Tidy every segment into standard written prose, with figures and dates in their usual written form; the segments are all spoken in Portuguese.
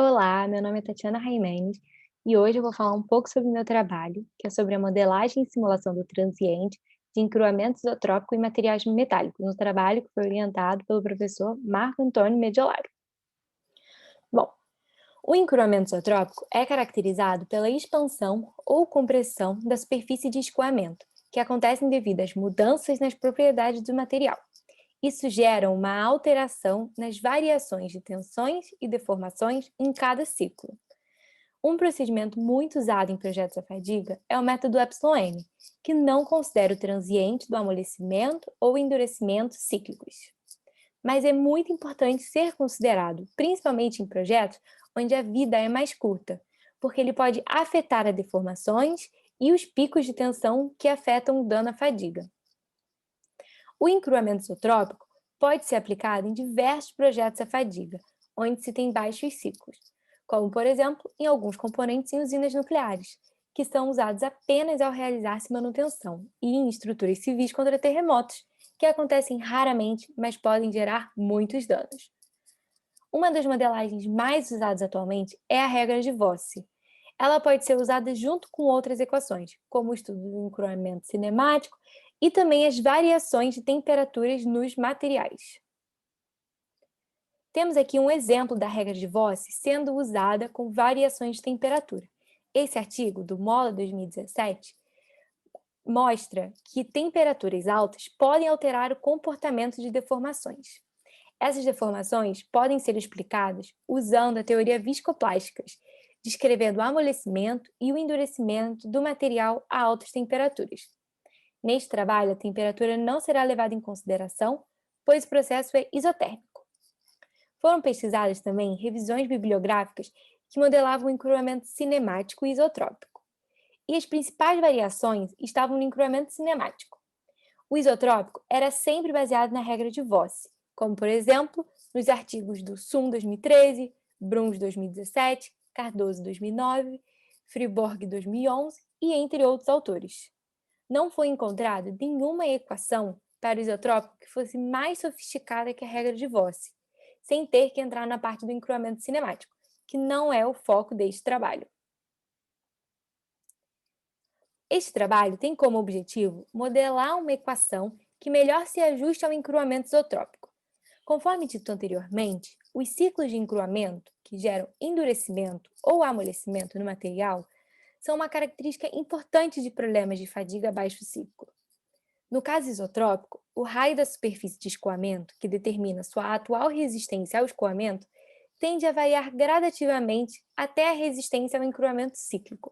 Olá, meu nome é Tatiana Raimenes e hoje eu vou falar um pouco sobre o meu trabalho, que é sobre a modelagem e simulação do transiente de encruamento isotrópico em materiais metálicos, um trabalho que foi orientado pelo professor Marco Antônio Mediolari. Bom, o encruamento isotrópico é caracterizado pela expansão ou compressão da superfície de escoamento, que acontecem devido às mudanças nas propriedades do material. Isso gera uma alteração nas variações de tensões e deformações em cada ciclo. Um procedimento muito usado em projetos à fadiga é o método Epsilon-N, que não considera o transiente do amolecimento ou endurecimento cíclicos. Mas é muito importante ser considerado, principalmente em projetos onde a vida é mais curta, porque ele pode afetar as deformações e os picos de tensão que afetam o dano à fadiga. O encruamento isotrópico pode ser aplicado em diversos projetos à fadiga, onde se tem baixos ciclos, como, por exemplo, em alguns componentes em usinas nucleares, que são usados apenas ao realizar-se manutenção, e em estruturas civis contra terremotos, que acontecem raramente, mas podem gerar muitos danos. Uma das modelagens mais usadas atualmente é a regra de Vosse. Ela pode ser usada junto com outras equações, como o estudo do encruamento cinemático e também as variações de temperaturas nos materiais. Temos aqui um exemplo da regra de Vosse sendo usada com variações de temperatura. Esse artigo, do Mola 2017, mostra que temperaturas altas podem alterar o comportamento de deformações. Essas deformações podem ser explicadas usando a teoria viscoplásticas, descrevendo o amolecimento e o endurecimento do material a altas temperaturas. Neste trabalho, a temperatura não será levada em consideração, pois o processo é isotérmico. Foram pesquisadas também revisões bibliográficas que modelavam o encruamento cinemático e isotrópico. E as principais variações estavam no encruamento cinemático. O isotrópico era sempre baseado na regra de Vosse, como, por exemplo, nos artigos do Sum 2013, Bruns 2017, Cardoso 2009, Friborg 2011 e entre outros autores. Não foi encontrada nenhuma equação para o isotrópico que fosse mais sofisticada que a regra de Vosse, sem ter que entrar na parte do encruamento cinemático, que não é o foco deste trabalho. Este trabalho tem como objetivo modelar uma equação que melhor se ajuste ao encruamento isotrópico. Conforme dito anteriormente, os ciclos de encruamento, que geram endurecimento ou amolecimento no material, são uma característica importante de problemas de fadiga a baixo ciclo. No caso isotrópico, o raio da superfície de escoamento, que determina sua atual resistência ao escoamento, tende a variar gradativamente até a resistência ao encruamento cíclico.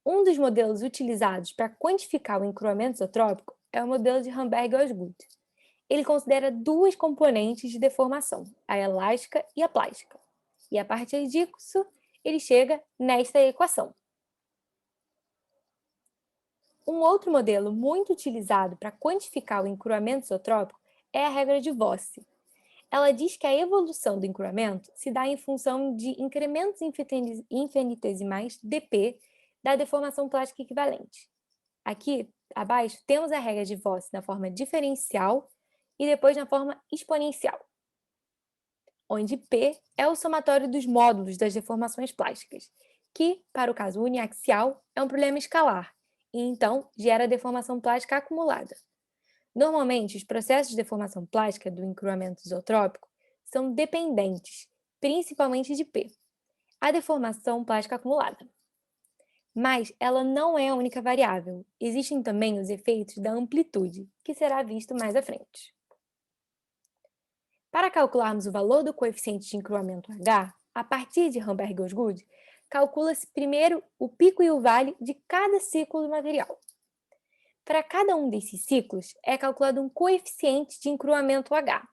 Um dos modelos utilizados para quantificar o encruamento isotrópico é o modelo de Ramberg-Osgood. Ele considera duas componentes de deformação, a elástica e a plástica. E a partir disso, ele chega nesta equação. Um outro modelo muito utilizado para quantificar o encruamento isotrópico é a regra de Vosse. Ela diz que a evolução do encruamento se dá em função de incrementos infinitesimais dp da deformação plástica equivalente. Aqui, abaixo, temos a regra de Vosse na forma diferencial e depois na forma exponencial, onde P é o somatório dos módulos das deformações plásticas, que, para o caso uniaxial, é um problema escalar, e então gera deformação plástica acumulada. Normalmente, os processos de deformação plástica do encruamento isotrópico são dependentes, principalmente de P, a deformação plástica acumulada. Mas ela não é a única variável. Existem também os efeitos da amplitude, que será visto mais à frente. Para calcularmos o valor do coeficiente de encruamento H, a partir de Ramberg-Osgood, calcula-se primeiro o pico e o vale de cada ciclo do material. Para cada um desses ciclos, é calculado um coeficiente de encruamento H.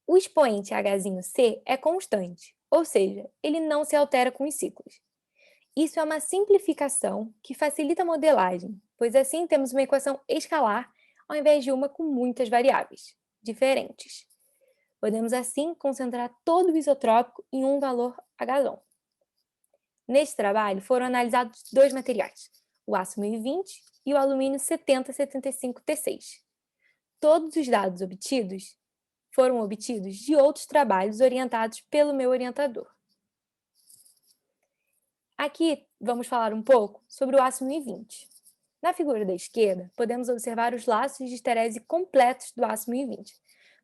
O expoente H'c é constante, ou seja, ele não se altera com os ciclos. Isso é uma simplificação que facilita a modelagem, pois assim temos uma equação escalar ao invés de uma com muitas variáveis diferentes. Podemos assim concentrar todo o isotrópico em um valor H. Neste trabalho foram analisados dois materiais, o aço 1020 e o alumínio 7075 T6. Todos os dados obtidos foram obtidos de outros trabalhos orientados pelo meu orientador. Aqui vamos falar um pouco sobre o aço 1020. Na figura da esquerda, podemos observar os laços de esterese completos do aço 1020.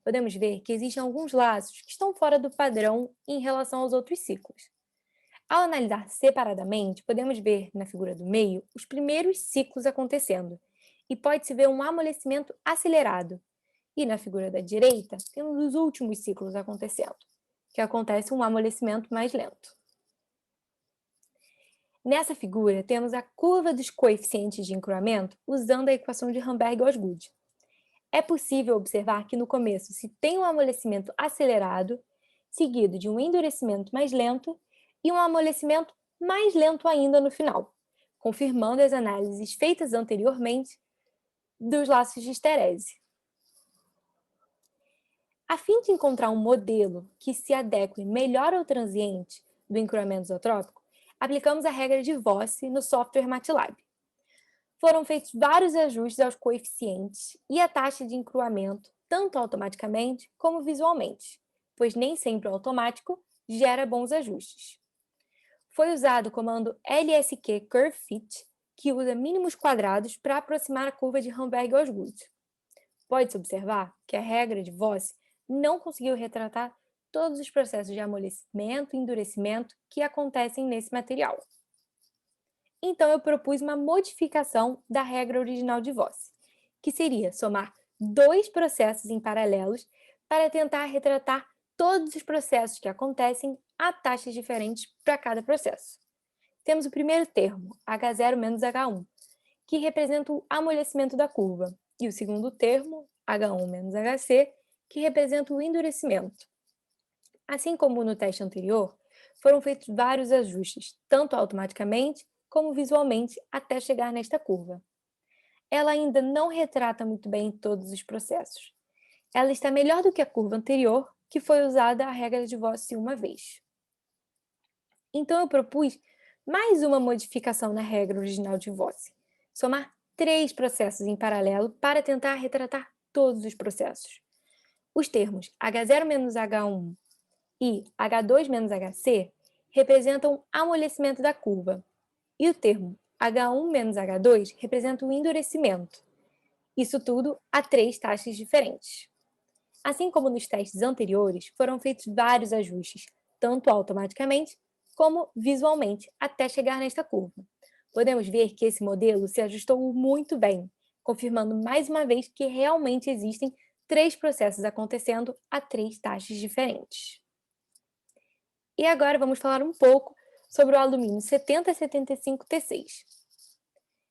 Podemos ver que existem alguns laços que estão fora do padrão em relação aos outros ciclos. Ao analisar separadamente, podemos ver na figura do meio os primeiros ciclos acontecendo, e pode-se ver um amolecimento acelerado. E na figura da direita, temos os últimos ciclos acontecendo, que acontece um amolecimento mais lento. Nessa figura, temos a curva dos coeficientes de encruamento usando a equação de Ramberg-Osgood. É possível observar que no começo se tem um amolecimento acelerado, seguido de um endurecimento mais lento e um amolecimento mais lento ainda no final, confirmando as análises feitas anteriormente dos laços de esterese. A fim de encontrar um modelo que se adeque melhor ao transiente do encruamento isotrópico, aplicamos a regra de Voss no software MATLAB. Foram feitos vários ajustes aos coeficientes e à taxa de encruamento, tanto automaticamente como visualmente, pois nem sempre o automático gera bons ajustes. Foi usado o comando LSQ Curve Fit, que usa mínimos quadrados para aproximar a curva de Ramberg-Osgood. Pode-se observar que a regra de Voss não conseguiu retratar todos os processos de amolecimento e endurecimento que acontecem nesse material. Então, eu propus uma modificação da regra original de Voss, que seria somar dois processos em paralelos para tentar retratar todos os processos que acontecem a taxas diferentes para cada processo. Temos o primeiro termo, H0 menos H1, que representa o amolecimento da curva, e o segundo termo, H1 menos HC, que representa o endurecimento. Assim como no teste anterior, foram feitos vários ajustes, tanto automaticamente como visualmente, até chegar nesta curva. Ela ainda não retrata muito bem todos os processos. Ela está melhor do que a curva anterior, que foi usada a regra de Voss uma vez. Então, eu propus mais uma modificação na regra original de Voss, somar 3 processos em paralelo para tentar retratar todos os processos. Os termos H0 menos H1 e H2 menos HC representam amolecimento da curva, e o termo H1 menos H2 representa o endurecimento. Isso tudo a 3 taxas diferentes. Assim como nos testes anteriores, foram feitos vários ajustes, tanto automaticamente como visualmente, até chegar nesta curva. Podemos ver que esse modelo se ajustou muito bem, confirmando mais uma vez que realmente existem 3 processos acontecendo a 3 taxas diferentes. E agora vamos falar um pouco sobre o alumínio 7075T6.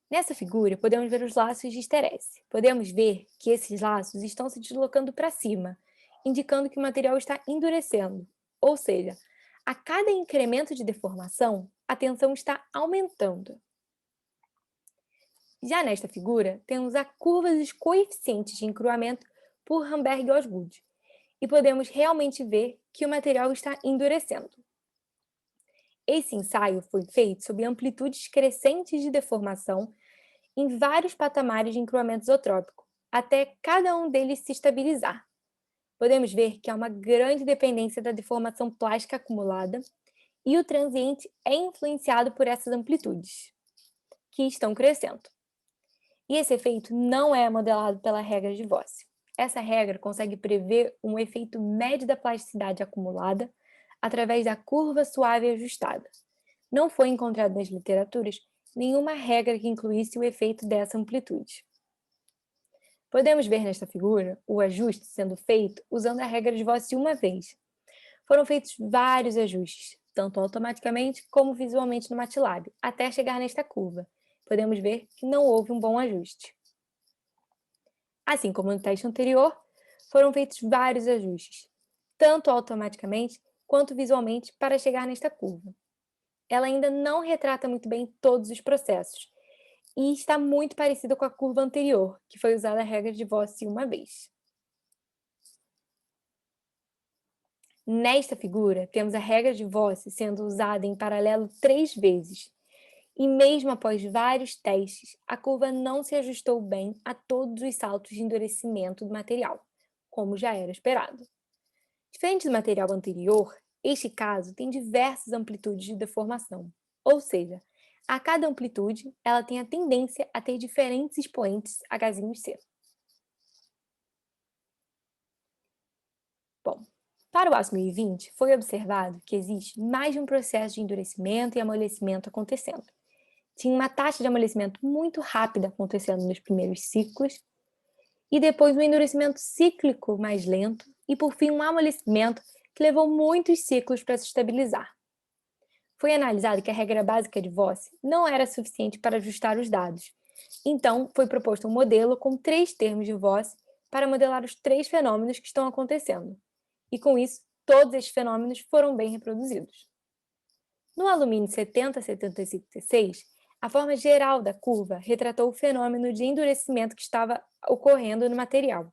Nessa figura, podemos ver os laços de esterese. Podemos ver que esses laços estão se deslocando para cima, indicando que o material está endurecendo. Ou seja, a cada incremento de deformação, a tensão está aumentando. Já nesta figura, temos a curva dos coeficientes de encruamento por Ramberg-Osgood, e podemos realmente ver que o material está endurecendo. Esse ensaio foi feito sob amplitudes crescentes de deformação em vários patamares de encruamento isotrópico, até cada um deles se estabilizar. Podemos ver que há uma grande dependência da deformação plástica acumulada e o transiente é influenciado por essas amplitudes, que estão crescendo. E esse efeito não é modelado pela regra de Voss. Essa regra consegue prever um efeito médio da plasticidade acumulada através da curva suave ajustada. Não foi encontrado nas literaturas nenhuma regra que incluísse o efeito dessa amplitude. Podemos ver nesta figura o ajuste sendo feito usando a regra de Voss uma vez. Foram feitos vários ajustes, tanto automaticamente como visualmente no MATLAB, até chegar nesta curva. Podemos ver que não houve um bom ajuste. Assim como no teste anterior, foram feitos vários ajustes, tanto automaticamente quanto visualmente, para chegar nesta curva. Ela ainda não retrata muito bem todos os processos, e está muito parecida com a curva anterior, que foi usada a regra de Voss uma vez. Nesta figura, temos a regra de Voss sendo usada em paralelo 3 vezes, e mesmo após vários testes, a curva não se ajustou bem a todos os saltos de endurecimento do material, como já era esperado. Diferente do material anterior, este caso tem diversas amplitudes de deformação, ou seja, a cada amplitude ela tem a tendência a ter diferentes expoentes H'C. Bom, para o aço 1020, foi observado que existe mais de um processo de endurecimento e amolecimento acontecendo. Tinha uma taxa de amolecimento muito rápida acontecendo nos primeiros ciclos, e depois um endurecimento cíclico mais lento, e por fim um amolecimento que levou muitos ciclos para se estabilizar. Foi analisado que a regra básica de Voss não era suficiente para ajustar os dados. Então, foi proposto um modelo com 3 termos de Voss para modelar os 3 fenômenos que estão acontecendo. E com isso, todos estes fenômenos foram bem reproduzidos. No alumínio 7075T6, a forma geral da curva retratou o fenômeno de endurecimento que estava ocorrendo no material,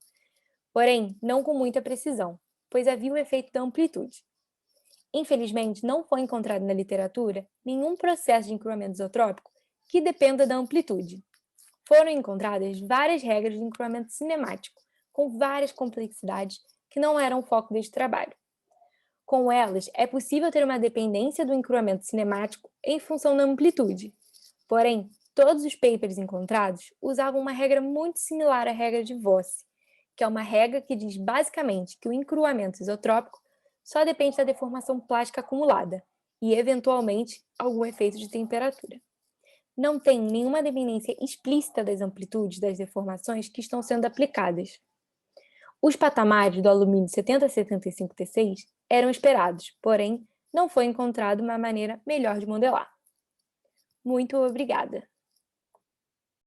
porém não com muita precisão, pois havia o efeito da amplitude. Infelizmente, não foi encontrado na literatura nenhum processo de encruamento isotrópico que dependa da amplitude. Foram encontradas várias regras de encruamento cinemático, com várias complexidades que não eram o foco deste trabalho. Com elas, é possível ter uma dependência do encruamento cinemático em função da amplitude. Porém, todos os papers encontrados usavam uma regra muito similar à regra de Voss, que é uma regra que diz basicamente que o encruamento isotrópico só depende da deformação plástica acumulada e, eventualmente, algum efeito de temperatura. Não tem nenhuma dependência explícita das amplitudes das deformações que estão sendo aplicadas. Os patamares do alumínio 7075T6 eram esperados, porém, não foi encontrada uma maneira melhor de modelar. Muito obrigada!